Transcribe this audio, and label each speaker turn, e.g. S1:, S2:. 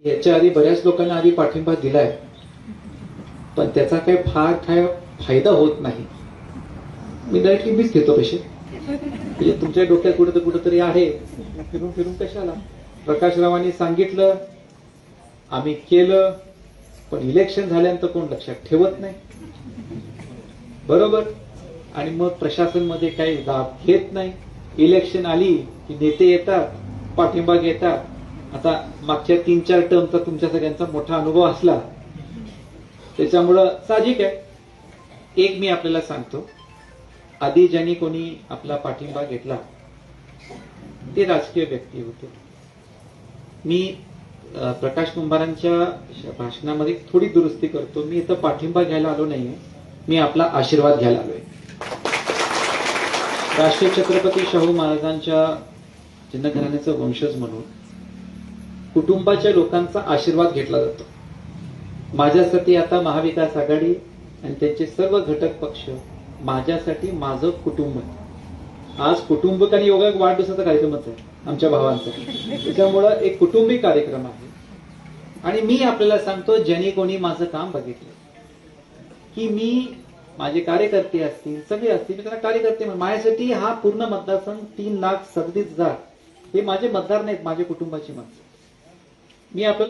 S1: याच्या आधी बऱ्याच लोकांना आधी पाठिंबा दिलाय, पण त्याचा काही फार काय फायदा होत नाही. मी डायरेक्टली मीच घेतो पैसे. म्हणजे तुमच्या डोक्यात कुठेतरी आहे, फिरून फिरून कशाला. प्रकाश रावांनी सांगितलं, आम्ही केलं, पण इलेक्शन झाल्यानंतर कोण लक्षात ठेवत नाही. बरोबर. आणि मग प्रशासन मध्ये काही लाभ घेत नाही. इलेक्शन आली की नेते येतात, पाठिंबा घेतात. आता मागच्या 3-4 टर्मचा तुमच्या सगळ्यांचा मोठा अनुभव असला, त्याच्यामुळं साहजिक आहे. एक मी आपल्याला सांगतो, आधी ज्यांनी कोणी आपला पाठिंबा घेतला ते राजकीय व्यक्ती होते. मी प्रकाश कुंभारांच्या भाषणामध्ये थोडी दुरुस्ती करतो. मी इथं पाठिंबा घ्यायला आलो नाहीये, मी आपला आशीर्वाद घ्यायला आलोय. राष्ट्रीय छत्रपती शाहू महाराजांच्या जनघराण्याचा वंशज म्हणून कुटुंबाच्या लोकांचा आशीर्वाद घेतला जातो. माझ्यासाठी आता महाविकास आघाडी आणि त्यांचे सर्व घटक पक्ष, माझ्यासाठी माझं कुटुंब. आज कुटुंबक आणि योगा वाढदिवसाचा कार्यक्रमच आहे आमच्या भावांचा. त्याच्यामुळं एक कुटुंबिक कार्यक्रम आहे. आणि मी आपल्याला सांगतो, ज्यांनी कोणी माझं काम बघितलं की मी, माझे कार्यकर्ते असतील, सगळे असतील, मी त्यांना कार्यकर्ते म्हणून, माझ्यासाठी हा पूर्ण मतदारसंघ 3,37,000 हे माझे मतदार नाहीत, माझ्या कुटुंबाची माणसं. मी आपल्याला